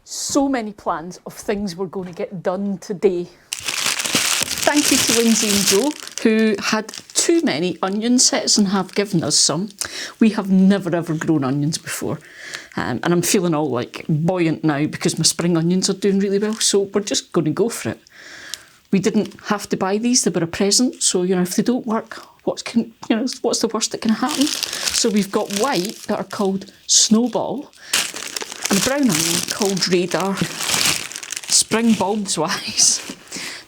So many plans of things we're going to get done today. Thank you to Lindsay and Joe, who had too many onion sets and have given us some. We have never ever grown onions before. And I'm feeling all like buoyant now because my spring onions are doing really well. So we're just going to go for it. We didn't have to buy these, they were a present. So, if they don't work, what's the worst that can happen? So we've got white that are called Snowball and a brown onion called Radar. Spring bulbs wise,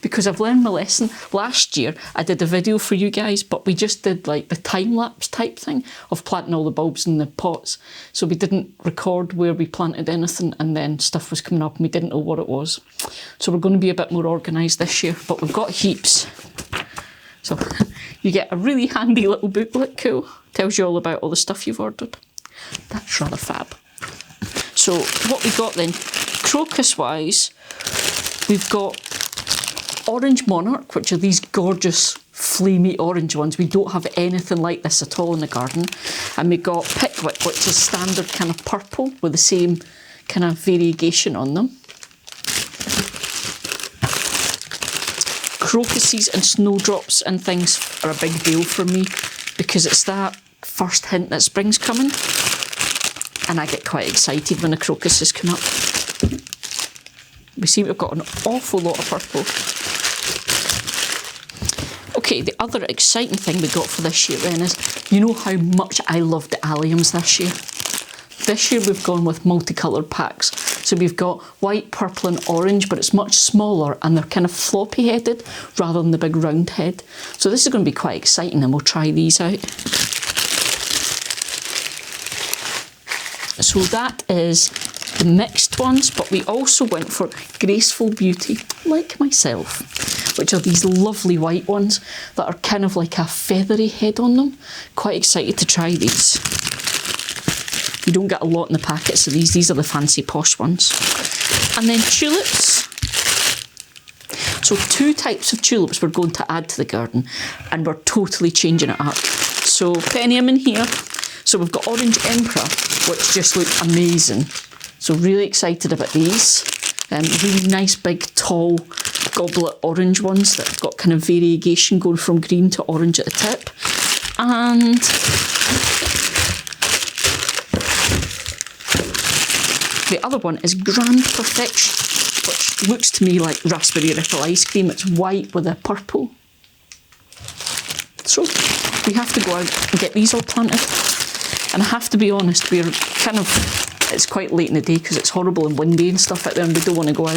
because I've learned my lesson. Last year I did a video for you guys, but we just did like the time-lapse type thing of planting all the bulbs in the pots. So we didn't record where we planted anything, and then stuff was coming up and we didn't know what it was. So we're going to be a bit more organised this year, but we've got heaps. So you get a really handy little booklet, cool. Tells you all about all the stuff you've ordered. That's rather fab. So what we got then, crocus-wise, we've got Orange Monarch, which are these gorgeous flamey orange ones. We don't have anything like this at all in the garden. And we've got Pickwick, which is standard kind of purple with the same kind of variegation on them. Crocuses and snowdrops and things are a big deal for me because it's that first hint that spring's coming. And I get quite excited when the crocuses come up. We seem to have got an awful lot of purple. Okay, the other exciting thing we got for this year then is, you know how much I loved the alliums this year. This year we've gone with multicoloured packs. So we've got white, purple and orange, but it's much smaller and they're kind of floppy headed rather than the big round head. So this is going to be quite exciting and we'll try these out. So that is the mixed ones, but we also went for Graceful Beauty, like myself, which are these lovely white ones that are kind of like a feathery head on them. Quite excited to try these. You don't get a lot in the packets of these. These are the fancy posh ones. And then tulips. So 2 types of tulips we're going to add to the garden, and we're totally changing it up. So putting them in here. So we've got Orange Emperor, which just look amazing. So really excited about these. Really nice big tall goblet orange ones that have got kind of variegation going from green to orange at the tip. And the other one is Grand Perfection, which looks to me like raspberry ripple ice cream. It's white with a purple. So we have to go out and get these all planted. And I have to be honest, we're kind of, it's quite late in the day because it's horrible and windy and stuff out there and we don't want to go out.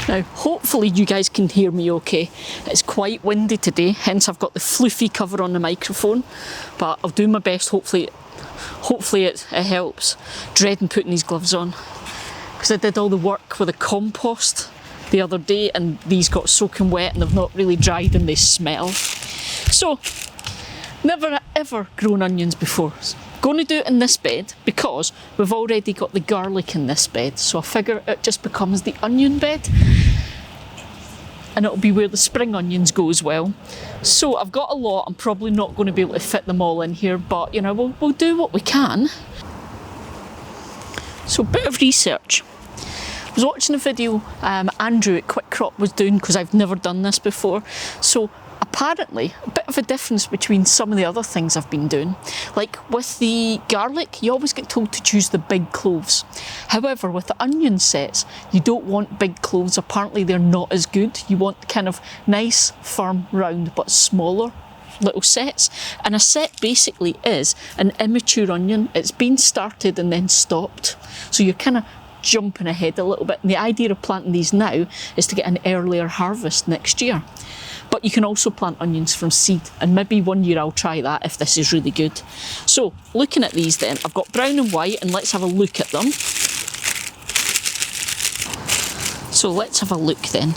Now, hopefully you guys can hear me okay. It's quite windy today, hence I've got the floofy cover on the microphone, but I'll do my best. Hopefully it helps. Dreading putting these gloves on because I did all the work with the compost the other day and these got soaking wet and they've not really dried and they smell. So, never ever grown onions before. Going to do it in this bed because we've already got the garlic in this bed, so I figure it just becomes the onion bed and it'll be where the spring onions go as well. So I've got a lot. I'm probably not going to be able to fit them all in here, but we'll do what we can. So a bit of research. I was watching a video Andrew at Quick Crop was doing because I've never done this before. So apparently a bit of a difference between some of the other things I've been doing. Like with the garlic, you always get told to choose the big cloves. However, with the onion sets, you don't want big cloves. Apparently they're not as good. You want kind of nice, firm, round, but smaller little sets. And a set basically is an immature onion. It's been started and then stopped. So you're kind of jumping ahead a little bit. And the idea of planting these now is to get an earlier harvest next year. But you can also plant onions from seed, and maybe one year I'll try that if this is really good. So looking at these then, I've got brown and white, and let's have a look at them. So let's have a look then.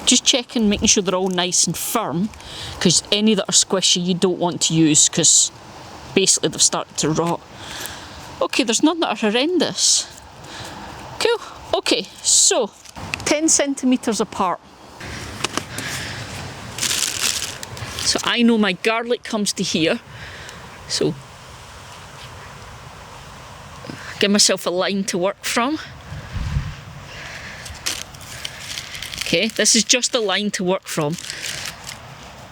Just checking, making sure they're all nice and firm, because any that are squishy you don't want to use because basically they've started to rot. Okay, there's none that are horrendous. Cool. Okay, so 10 centimetres apart. So I know my garlic comes to here. So give myself a line to work from. Okay, this is just a line to work from.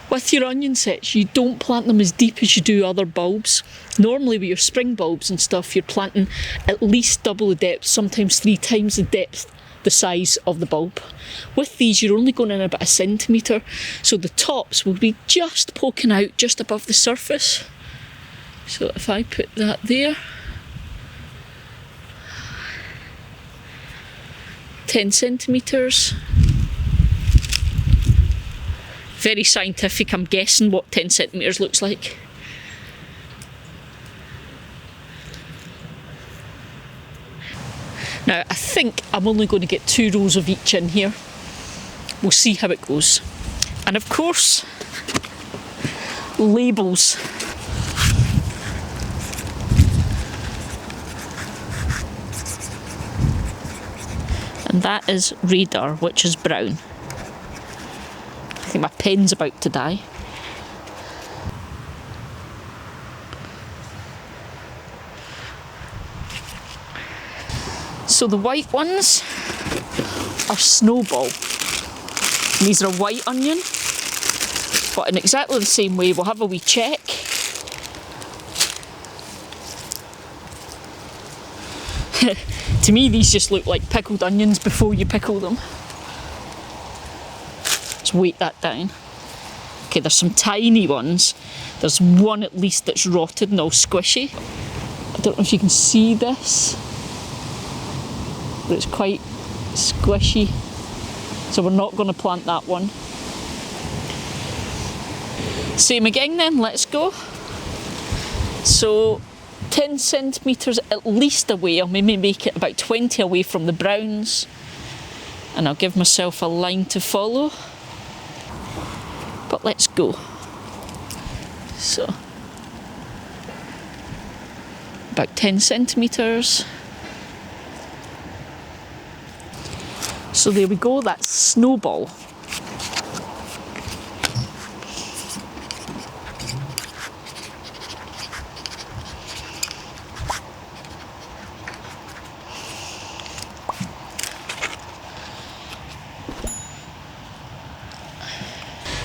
With your onion sets, you don't plant them as deep as you do other bulbs. Normally with your spring bulbs and stuff, you're planting at least double the depth, sometimes 3 times the depth, the size of the bulb. With these, you're only going in about 1 centimetre, so the tops will be just poking out just above the surface. So if I put that there, 10 centimetres. Very scientific, I'm guessing what 10 centimetres looks like. Now I think I'm only going to get 2 rows of each in here. We'll see how it goes. And of course, labels. And that is radar, which is brown. I think my pen's about to die. So the white ones are snowball. And these are a white onion, but in exactly the same way. We'll have a wee check. To me, these just look like pickled onions before you pickle them. Let's weight that down. Okay, there's some tiny ones. There's one at least that's rotted and all squishy. I don't know if you can see this, but it's quite squishy. So we're not going to plant that one. Same again then, let's go. So 10 centimetres at least away. I'll maybe make it about 20 away from the browns. And I'll give myself a line to follow. But let's go. So, about 10 centimetres. So there we go, that's snowball.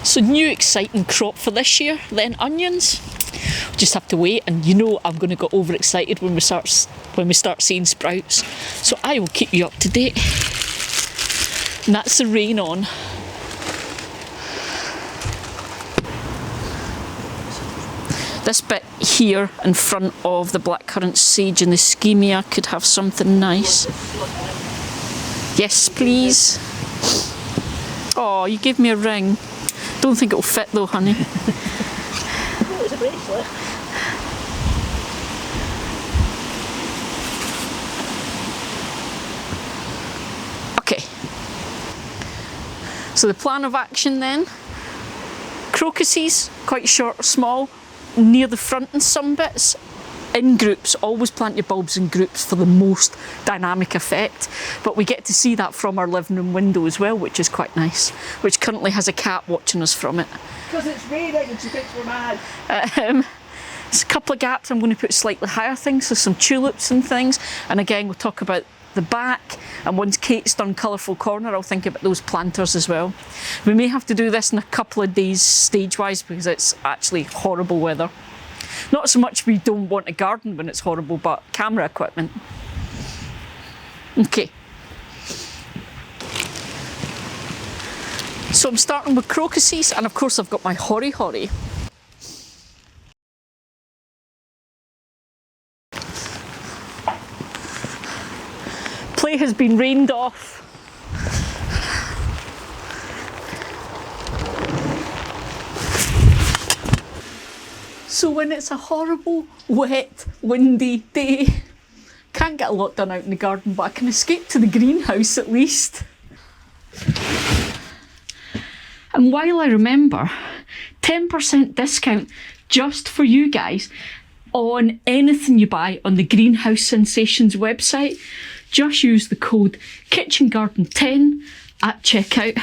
So new exciting crop for this year, then onions. Just have to wait, and you know I'm going to get overexcited when we start seeing sprouts. So I will keep you up to date. And that's the rain on. This bit here in front of the blackcurrant sage and the schemia could have something nice. Yes, please. Oh, you gave me a ring. Don't think it'll fit though, honey. Oh, it's a bracelet. Okay. So the plan of action then. Crocuses, quite short, small, near the front in some bits. In groups, always plant your bulbs in groups for the most dynamic effect. But we get to see that from our living room window as well, which is quite nice. Which currently has a cat watching us from it. Because it's raining and she thinks we're mad. There's a couple of gaps I'm going to put slightly higher things, so some tulips and things. And again, we'll talk about the back. And once Kate's done colourful corner, I'll think about those planters as well. We may have to do this in a couple of days stage-wise because it's actually horrible weather. Not so much we don't want a garden when it's horrible, but camera equipment. Okay. So I'm starting with crocuses, and of course I've got my hori hori. Play has been rained off. So when it's a horrible, wet, windy day, can't get a lot done out in the garden, but I can escape to the greenhouse at least. And while I remember, 10% discount just for you guys. on anything you buy on the Greenhouse Sensations website. Just use the code KitchenGarden10 at checkout.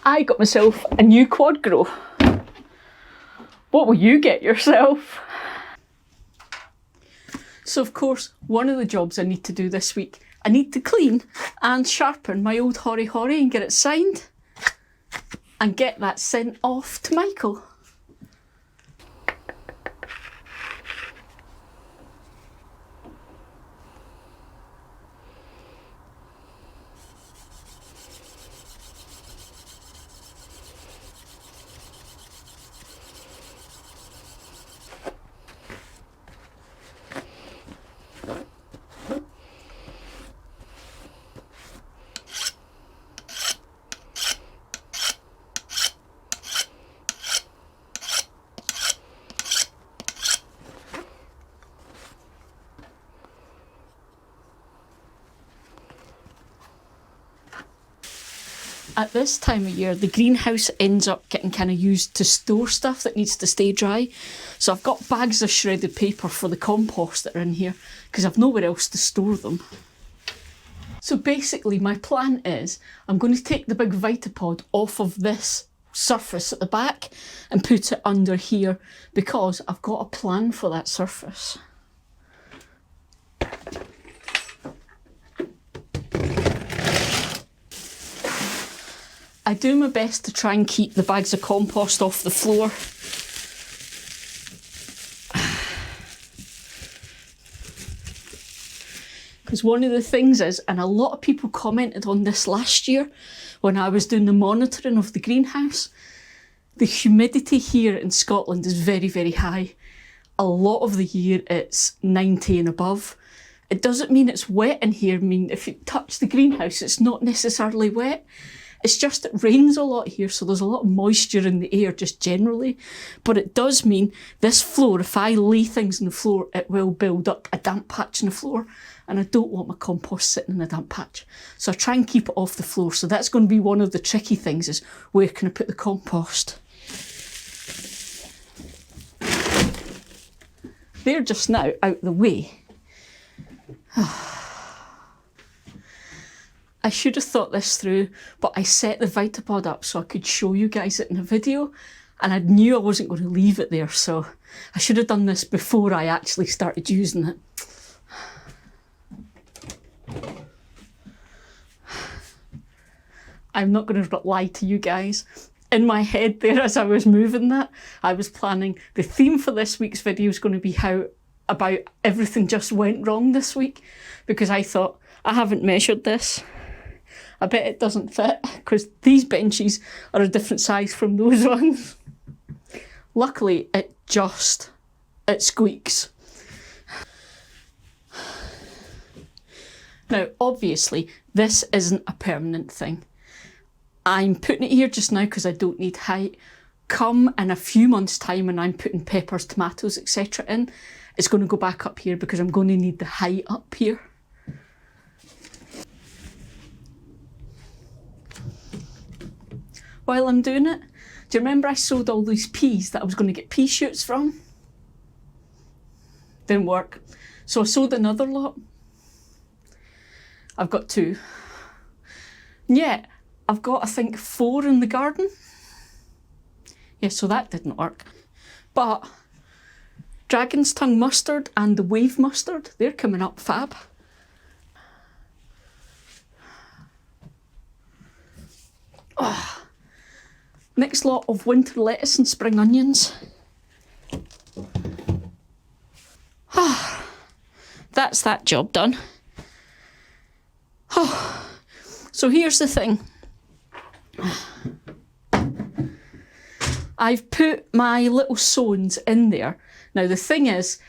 I got myself a new quad grow. What will you get yourself? So of course, one of the jobs I need to do this week, I need to clean and sharpen my old Hori Hori and get it signed and get that sent off to Michael. At this time of year, the greenhouse ends up getting kind of used to store stuff that needs to stay dry. So I've got bags of shredded paper for the compost that are in here because I've nowhere else to store them. So basically my plan is I'm going to take the big vitpod off of this surface at the back and put it under here because I've got a plan for that surface. I do my best to try and keep the bags of compost off the floor. Because one of the things is, and a lot of people commented on this last year when I was doing the monitoring of the greenhouse, the humidity here in Scotland is very, very high. A lot of the year it's 90 and above. It doesn't mean it's wet in here. I mean, if you touch the greenhouse, it's not necessarily wet. It's just it rains a lot here, so there's a lot of moisture in the air just generally. But it does mean this floor, if I lay things on the floor, it will build up a damp patch on the floor. And I don't want my compost sitting in a damp patch. So I try and keep it off the floor. So that's going to be one of the tricky things, is where can I put the compost? They're just now out the way. I should have thought this through, but I set the vitpod up so I could show you guys it in a video, and I knew I wasn't going to leave it there, so I should have done this before I actually started using it. I'm not going to lie to you guys. In my head there, as I was moving that, I was planning the theme for this week's video is going to be how about everything just went wrong this week, because I thought, I haven't measured this. I bet it doesn't fit because these benches are a different size from those ones. Luckily, it squeaks. Now, obviously, this isn't a permanent thing. I'm putting it here just now because I don't need height. Come in a few months' time when I'm putting peppers, tomatoes, etc. in, it's going to go back up here because I'm going to need the height up here. While I'm doing it, do you remember I sowed all these peas that I was going to get pea shoots from? Didn't work. So I sowed another lot. I've got 2. Yeah, I've got, I think, 4 in the garden. Yeah, so that didn't work. But dragon's tongue mustard and the wave mustard, they're coming up fab. Oh. Next lot of winter lettuce and spring onions. Ah, that's that job done. Oh, so here's the thing. I've put my little sowings in there. Now the thing is,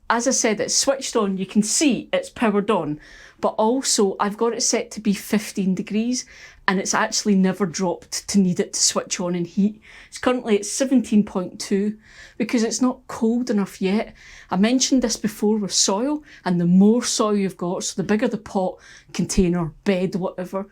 as I said, it's switched on. You can see it's powered on, but also I've got it set to be 15 degrees and it's actually never dropped to need it to switch on and heat. It's currently at 17.2 because it's not cold enough yet. I mentioned this before with soil, and the more soil you've got, so the bigger the pot, container, bed, whatever,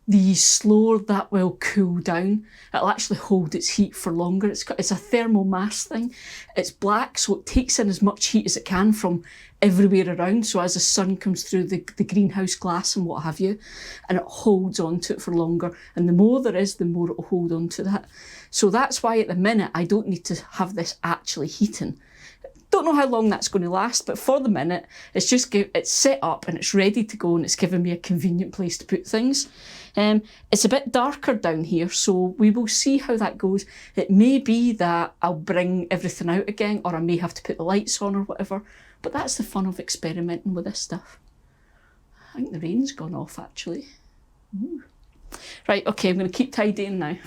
the slower that will cool down. It'll actually hold its heat for longer. It's a thermal mass thing. It's black, so it takes in as much heat as it can from everywhere around. So as the sun comes through the greenhouse glass and what have you, and it holds on to it for longer. And the more there is, the more it'll hold on to that. So that's why at the minute I don't need to have this actually heating. Don't know how long that's going to last, but for the minute, it's set up and it's ready to go, and it's given me a convenient place to put things. It's a bit darker down here, so we will see how that goes. It may be that I'll bring everything out again, or I may have to put the lights on or whatever, but that's the fun of experimenting with this stuff. I think the rain's gone off actually. Ooh. Right, okay, I'm going to keep tidying now.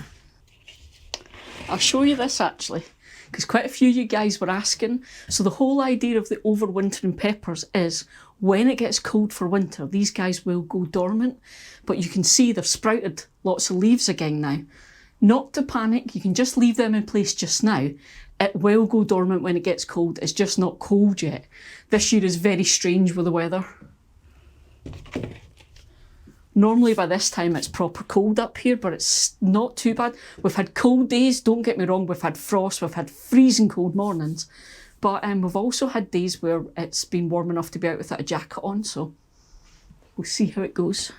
I'll show you this actually, because quite a few of you guys were asking. So the whole idea of the overwintering peppers is when it gets cold for winter, these guys will go dormant, but you can see they've sprouted lots of leaves again now. Not to panic, you can just leave them in place just now. It will go dormant when it gets cold, it's just not cold yet. This year is very strange with the weather. Normally by this time it's proper cold up here, but it's not too bad. We've had cold days, don't get me wrong, we've had frost, we've had freezing cold mornings, but we've also had days where it's been warm enough to be out without a jacket on, so we'll see how it goes.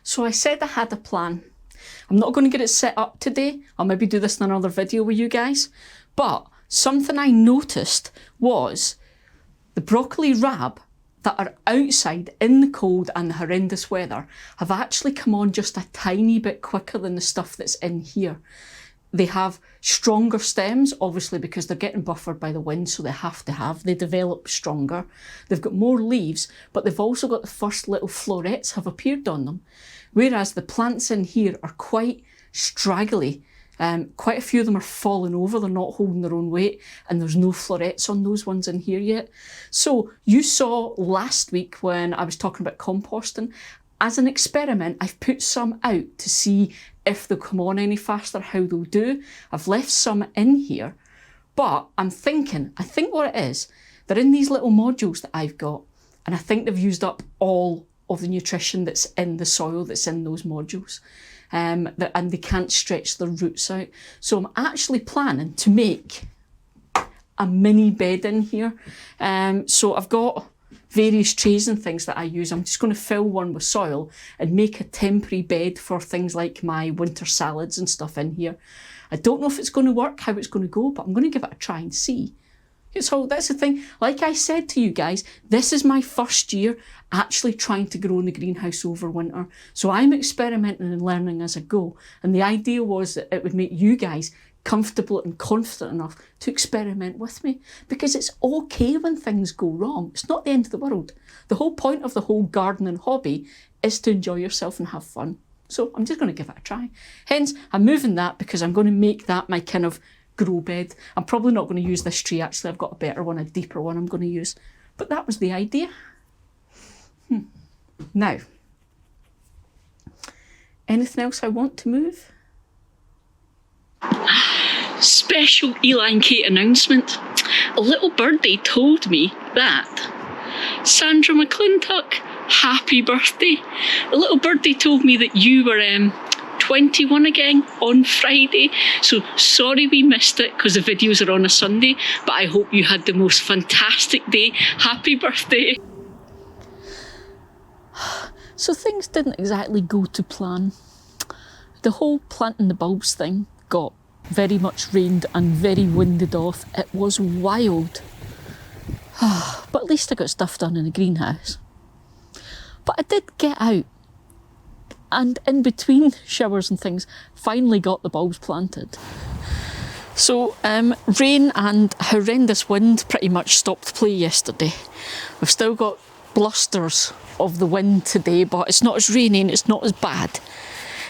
So I said I had a plan. I'm not going to get it set up today. I'll maybe do this in another video with you guys. But something I noticed was the broccoli rab that are outside in the cold and the horrendous weather have actually come on just a tiny bit quicker than the stuff that's in here. They have stronger stems, obviously because they're getting buffered by the wind, so they develop stronger. They've got more leaves, but they've also got the first little florets have appeared on them. Whereas the plants in here are quite straggly. Quite a few of them are falling over, they're not holding their own weight, and there's no florets on those ones in here yet. So you saw last week when I was talking about composting, as an experiment, I've put some out to see if they'll come on any faster, how they'll do. I've left some in here, but I think what it is, they're in these little modules that I've got, and I think they've used up all of the nutrition that's in the soil that's in those modules. And they can't stretch their roots out. So I'm actually planning to make a mini bed in here. So I've got various trays and things that I use. I'm just going to fill one with soil and make a temporary bed for things like my winter salads and stuff in here. I don't know if it's going to work, how it's going to go, but I'm going to give it a try and see. So that's the thing, like I said to you guys, this is my first year actually trying to grow in the greenhouse over winter. So I'm experimenting and learning as I go. And the idea was that it would make you guys comfortable and confident enough to experiment with me, because it's okay when things go wrong. It's not the end of the world. The whole point of the whole gardening hobby is to enjoy yourself and have fun. So I'm just going to give it a try. Hence, I'm moving that because I'm going to make that my kind of grow bed. I'm probably not going to use this tree actually. I've got a better one, a deeper one I'm going to use. But that was the idea. Now, anything else I want to move? Special Eli and Kate announcement. A little birdie told me that Sandra McClintock, happy birthday. A little birdie told me that you were 21 again on Friday, so sorry we missed it because the videos are on a Sunday, but I hope you had the most fantastic day. Happy birthday. So things didn't exactly go to plan. The whole planting the bulbs thing got very much rained and very winded off. It was wild. But at least I got stuff done in the greenhouse. But I did get out, and in between showers and things, finally got the bulbs planted. So rain and horrendous wind pretty much stopped play yesterday. We've still got blusters of the wind today, but it's not as rainy and it's not as bad.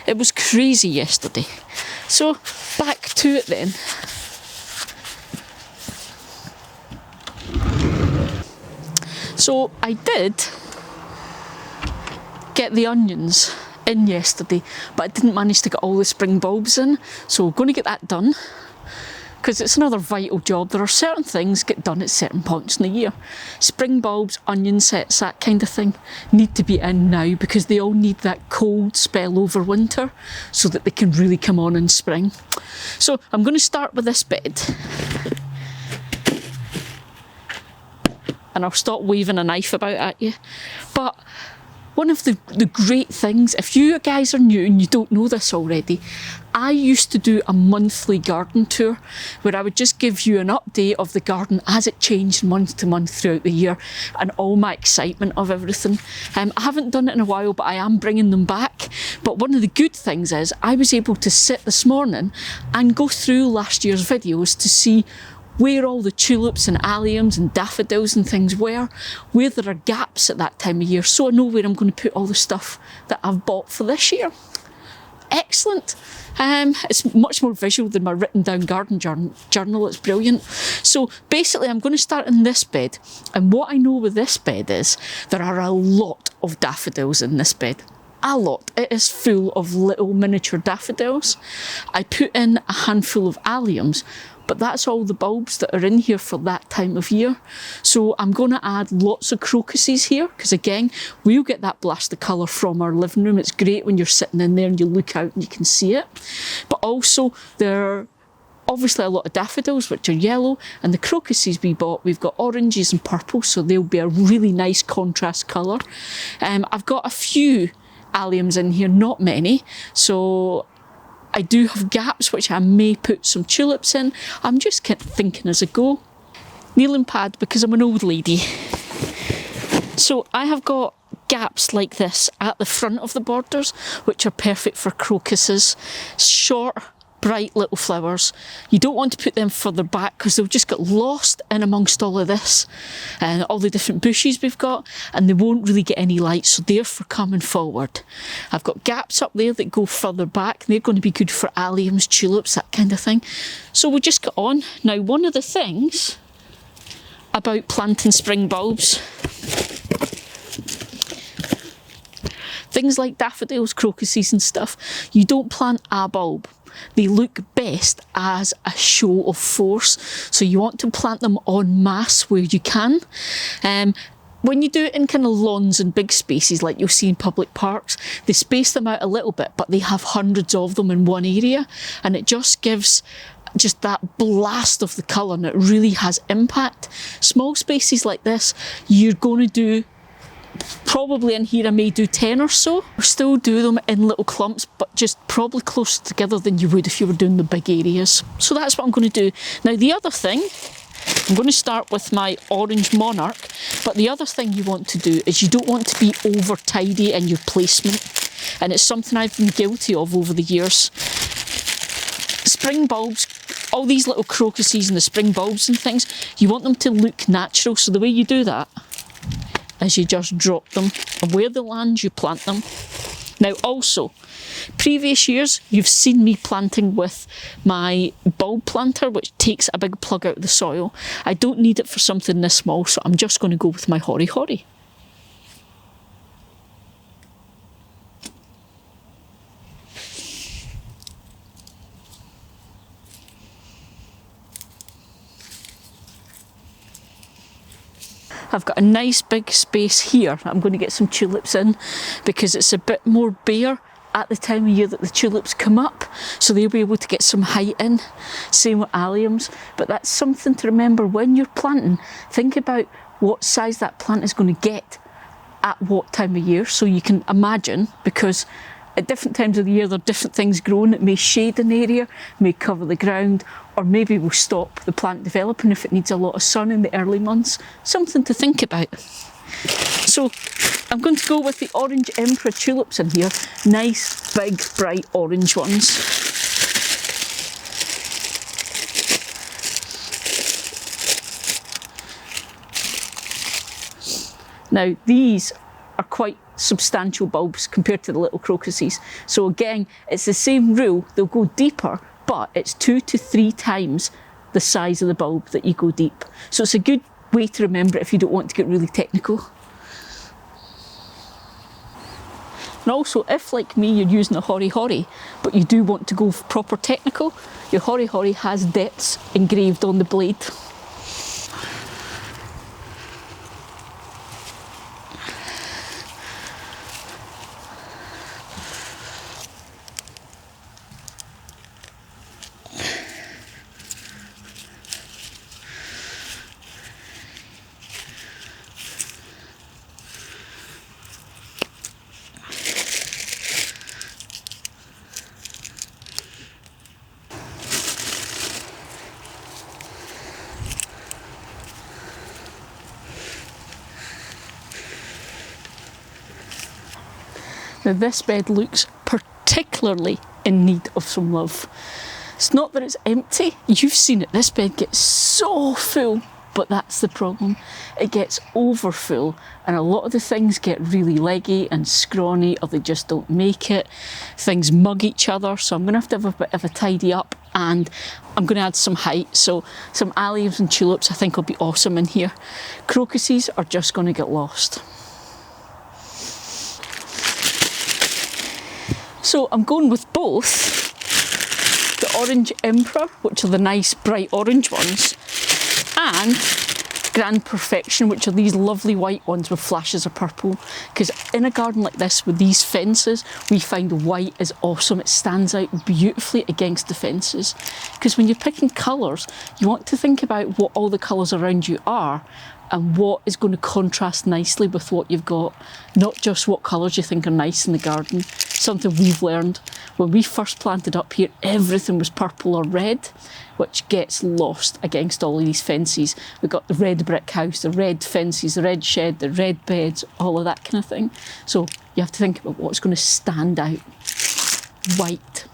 It was crazy yesterday. So back to it then. So I did get the onions in yesterday, but I didn't manage to get all the spring bulbs in, so we're going to get that done because it's another vital job. There are certain things get done at certain points in the year. Spring bulbs, onion sets, that kind of thing need to be in now because they all need that cold spell over winter so that they can really come on in spring. So I'm going to start with this bed. And I'll stop waving a knife about at you. But one of the great things, if you guys are new and you don't know this already, I used to do a monthly garden tour where I would just give you an update of the garden as it changed month to month throughout the year and all my excitement of everything. I haven't done it in a while, but I am bringing them back. But one of the good things is I was able to sit this morning and go through last year's videos to see where all the tulips and alliums and daffodils and things were, where there are gaps at that time of year, so I know where I'm going to put all the stuff that I've bought for this year. Excellent. It's much more visual than my written down garden journal. It's brilliant. So basically I'm going to start in this bed, and what I know with this bed is there are a lot of daffodils in this bed. A lot. It is full of little miniature daffodils. I put in a handful of alliums, but that's all the bulbs that are in here for that time of year. So I'm going to add lots of crocuses here because again, we'll get that blast of colour from our living room. It's great when you're sitting in there and you look out and you can see it. But also there are obviously a lot of daffodils which are yellow, and the crocuses we bought, we've got oranges and purple, so they'll be a really nice contrast colour. I've got a few alliums in here, not many, so I do have gaps which I may put some tulips in. I'm just thinking as I go. Kneeling pad because I'm an old lady. So I have got gaps like this at the front of the borders which are perfect for crocuses. Short, bright little flowers. You don't want to put them further back because they'll just get lost in amongst all of this and all the different bushes we've got, and they won't really get any light, so they're for coming forward. I've got gaps up there that go further back. They're going to be good for alliums, tulips, that kind of thing. So we'll just get on. Now, one of the things about planting spring bulbs, things like daffodils, crocuses and stuff, you don't plant a bulb. They look best as a show of force, so you want to plant them en masse where you can. When you do it in kind of lawns and big spaces like you'll see in public parks, they space them out a little bit, but they have hundreds of them in one area, and it just gives just that blast of the colour, and it really has impact. Small spaces like this, you're going to do probably in here I may do 10 or so. I'll still do them in little clumps, but just probably closer together than you would if you were doing the big areas. So that's what I'm going to do. Now the other thing, I'm going to start with my orange monarch, but the other thing you want to do is you don't want to be over tidy in your placement, and it's something I've been guilty of over the years. Spring bulbs, all these little crocuses and the spring bulbs and things, you want them to look natural, so the way you do that is you just drop them, and where they land you plant them. Now also, previous years you've seen me planting with my bulb planter, which takes a big plug out of the soil. I don't need it for something this small, so I'm just going to go with my hori hori. I've got a nice big space here. I'm going to get some tulips in because it's a bit more bare at the time of year that the tulips come up, so they'll be able to get some height in. Same with alliums, but that's something to remember when you're planting. Think about what size that plant is going to get at what time of year, so you can imagine, because at different times of the year there are different things growing. It may shade an area, may cover the ground, or maybe will stop the plant developing if it needs a lot of sun in the early months. Something to think about. So I'm going to go with the orange emperor tulips in here. Nice, big, bright orange ones. Now these are quite substantial bulbs compared to the little crocuses. So again, it's the same rule, they'll go deeper, but it's 2 to 3 times the size of the bulb that you go deep. So it's a good way to remember it if you don't want to get really technical. And also, if like me you're using a hori-hori, but you do want to go proper technical, your hori-hori has depths engraved on the blade. Now this bed looks particularly in need of some love. It's not that it's empty, you've seen it, this bed gets so full, but that's the problem. It gets over full and a lot of the things get really leggy and scrawny, or they just don't make it. Things mug each other, so I'm going to have a bit of a tidy up, and I'm going to add some height. So some alliums and tulips I think will be awesome in here. Crocuses are just going to get lost. So I'm going with both the Orange Emperor, which are the nice bright orange ones, and Grand Perfection, which are these lovely white ones with flashes of purple. Because in a garden like this with these fences, we find white is awesome. It stands out beautifully against the fences. Because when you're picking colours, you want to think about what all the colours around you are and what is going to contrast nicely with what you've got, not just what colours you think are nice in the garden. Something we've learned. When we first planted up here, everything was purple or red, which gets lost against all of these fences. We've got the red brick house, the red fences, the red shed, the red beds, all of that kind of thing. So you have to think about what's going to stand out. White.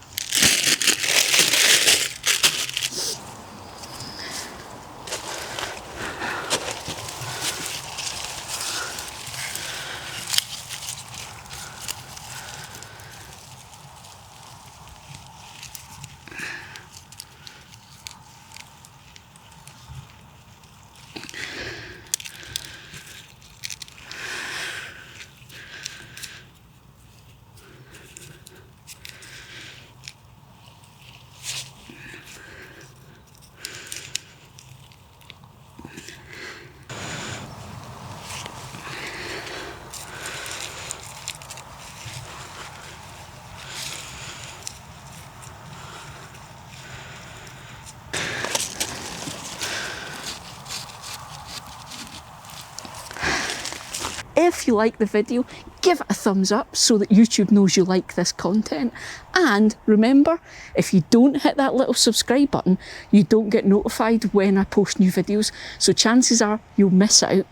If you like the video, give it a thumbs up so that YouTube knows you like this content. And remember, if you don't hit that little subscribe button, you don't get notified when I post new videos. So chances are you'll miss out.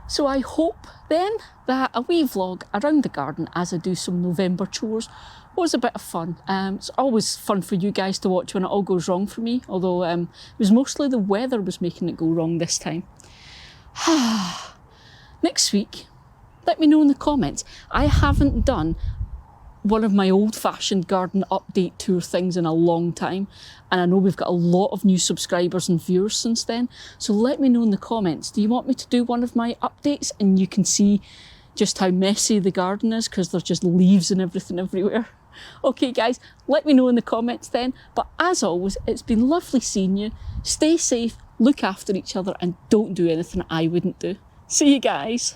So I hope then that a wee vlog around the garden as I do some November chores was a bit of fun. It's always fun for you guys to watch when it all goes wrong for me, although it was mostly the weather was making it go wrong this time. Next week, let me know in the comments. I haven't done one of my old-fashioned garden update tour things in a long time, and I know we've got a lot of new subscribers and viewers since then, so let me know in the comments. Do you want me to do one of my updates and you can see just how messy the garden is because there's just leaves and everything everywhere? Okay guys, let me know in the comments then, but as always, it's been lovely seeing you. Stay safe, look after each other, and don't do anything I wouldn't do. See you guys.